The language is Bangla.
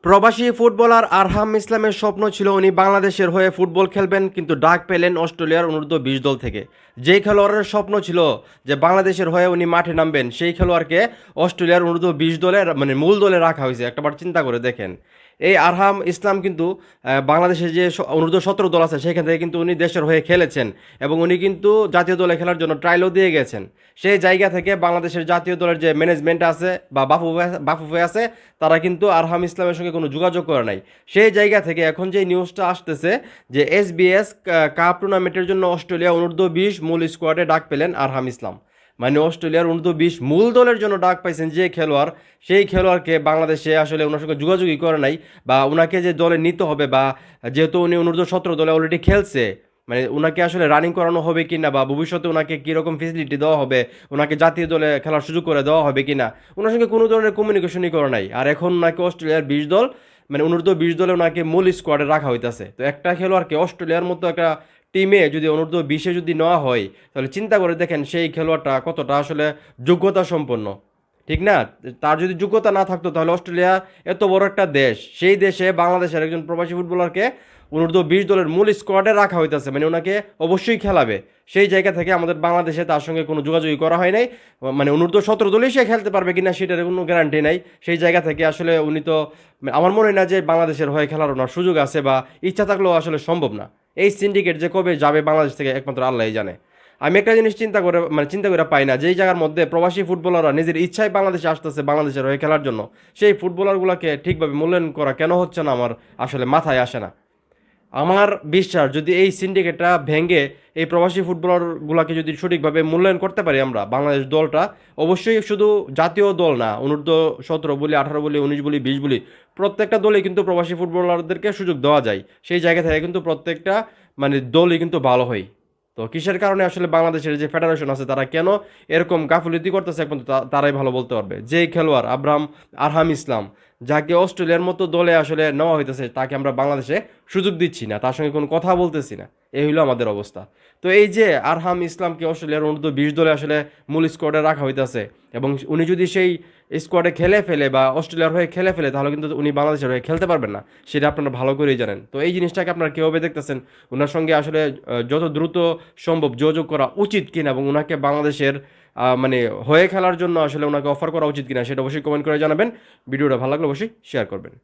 প্রবাসী ফুটবলার আরহাম ইসলামের স্বপ্ন ছিল উনি বাংলাদেশের হয়ে ফুটবল খেলবেন, কিন্তু ডাক পেলেন অস্ট্রেলিয়ার অনূর্ধ্ব-20 দল থেকে। যেই খেলোয়াড়ের স্বপ্ন ছিল যে বাংলাদেশের হয়ে উনি মাঠে নামবেন, সেই খেলোয়াড়কে অস্ট্রেলিয়ার অনূর্ধ্ব-20 দলের মূল দলে রাখা হয়েছে। একটাবার চিন্তা করে দেখেন, এই আরহাম ইসলাম কিন্তু বাংলাদেশের যে অনূর্ধ্ব-17 দল আছে সেখান থেকে কিন্তু উনি দেশের হয়ে খেলেছেন, এবং উনি কিন্তু জাতীয় দলে খেলার জন্য ট্রায়ালও দিয়ে গেছেন। সেই জায়গা থেকে বাংলাদেশের জাতীয় দলের যে ম্যানেজমেন্ট আছে বা বাফুফে আছে, তারা কিন্তু আরহাম ইসলামের সঙ্গে কোনো যোগাযোগ করে নাই। সেই জায়গা থেকে এখন যে নিউজটা আসতেছে যে SBS কাপ টুর্নামেন্টের জন্য অস্ট্রেলিয়া অনূর্ধ্ব-20 মূল স্কোয়াডে ডাক পেলেন আরহাম ইসলাম। মানে অস্ট্রেলিয়ার অনূর্ধ্ব-20 মূল দলের জন্য ডাক পাইছেন যে খেলোয়াড়, সেই খেলোয়াড়কে বাংলাদেশে আসলে ওনার সঙ্গে যোগাযোগই করে নাই, বা ওনাকে যে দলে নিতে হবে, বা যেহেতু উনি অনূর্ধ্ব-17 দলে অলরেডি খেলছে, মানে ওনাকে আসলে রানিং করানো হবে কিনা, বা ভবিষ্যতে ওনাকে কীরকম ফেসিলিটি দেওয়া হবে, ওনাকে জাতীয় দলে খেলার সুযোগ করে দেওয়া হবে কিনা, ওনার সঙ্গে কোনো ধরনের কমিউনিকেশনই করা নাই। আর এখন ওনাকে অস্ট্রেলিয়ার 20 দল, মানে অনূর্ধ্ব-20 দলে ওনাকে মূল স্কোয়াডে রাখা হইতেছে। তো একটা খেলোয়াড়কে অস্ট্রেলিয়ার মতো একটা টিমে যদি অনূর্ধ্ব-20 যদি নেওয়া হয়, তাহলে চিন্তা করে দেখেন সেই খেলোয়াড়টা কতটা আসলে যোগ্যতা সম্পন্ন, ঠিক না? তার যদি যোগ্যতা না থাকতো, তাহলে অস্ট্রেলিয়া এত বড় একটা দেশ, সেই দেশে বাংলাদেশের একজন প্রবাসী ফুটবলারকে অনূর্ধ্ব-20 দলের মূল স্কোয়াডে রাখা হইতেছে, মানে ওনাকে অবশ্যই খেলাবে। সেই জায়গা থেকে আমাদের বাংলাদেশে তার সঙ্গে কোনো যোগাযোগই করা হয় নাই। মানে অনূর্ধ্ব-17 দলেই সে খেলতে পারবে কিনা সেটার কোনো গ্যারান্টি নাই। সেই জায়গা থেকে আসলে উনি তো, আমার মনে হয় না যে বাংলাদেশের হয়ে খেলার ওনার সুযোগ আছে, বা ইচ্ছা থাকলেও আসলে সম্ভব না। এই সিন্ডিকেট যে কবে যাবে বাংলাদেশ থেকে, একমাত্র আল্লাহই জানে। আমি একটা জিনিস চিন্তা করে পাই না, যেই জায়গার মধ্যে প্রবাসী ফুটবলাররা নিজের ইচ্ছায় বাংলাদেশে আসতেছে বাংলাদেশের হয়ে খেলার জন্য, সেই ফুটবলারগুলোকে ঠিকভাবে মূল্যায়ন করা কেন হচ্ছে না, আমার আসলে মাথায় আসে না। আমার বিশ্বাস, যদি এই সিন্ডিকেটটা ভেঙে এই প্রবাসী ফুটবলারগুলোকে যদি সঠিকভাবে মূল্যায়ন করতে পারি আমরা, বাংলাদেশ দলটা অবশ্যই শুধু জাতীয় দল না, অনূর্ধ্ব-17 বলি, 18 বলি, 19 বলি, 20 বলি, প্রত্যেকটা দলে কিন্তু প্রবাসী ফুটবলারদেরকে সুযোগ দেওয়া যায়। সেই জায়গা থেকে কিন্তু প্রত্যেকটা দলই কিন্তু ভালো হয়। তো কিসের কারণে আসলে বাংলাদেশের যে ফেডারেশন আছে তারা কেন এরকম গাফিলতি করতেছে, একমাত্র তারাই ভালো বলতে পারবে। যেই খেলোয়াড় আরহাম ইসলাম, যাকে অস্ট্রেলিয়ার মতো দলে আসলে নেওয়া হইতেছে, তাকে আমরা বাংলাদেশে সুযোগ দিচ্ছি না, তার সঙ্গে কোনো কথা বলতেছি না। এই হইলো আমাদের অবস্থা। তো এই যে আরহাম ইসলামকে অস্ট্রেলিয়ার অনূর্ধ্ব-20 দলে আসলে মূল স্কোয়াডে রাখা হইতেছে, এবং উনি যদি সেই স্কোয়াডে খেলে ফেলে বা অস্ট্রেলিয়ার হয়ে খেলে ফেলে, তাহলে কিন্তু উনি বাংলাদেশের হয়ে খেলতে পারবেন না, সেটা আপনারা ভালো করেই জানেন। তো এই জিনিসটাকে আপনারা কীভাবে দেখতেছেন? ওনার সঙ্গে আসলে যত দ্রুত সম্ভব যোগাযোগ করা উচিত কিনা, এবং ওনাকে বাংলাদেশের হয়ে খেলার জন্য আসলে ওনাকে অফার করা উচিত কিনা, সেটা অবশ্যই কমেন্ট করে জানাবেন। ভিডিওটা ভালো লাগলে অবশ্যই শেয়ার করবেন।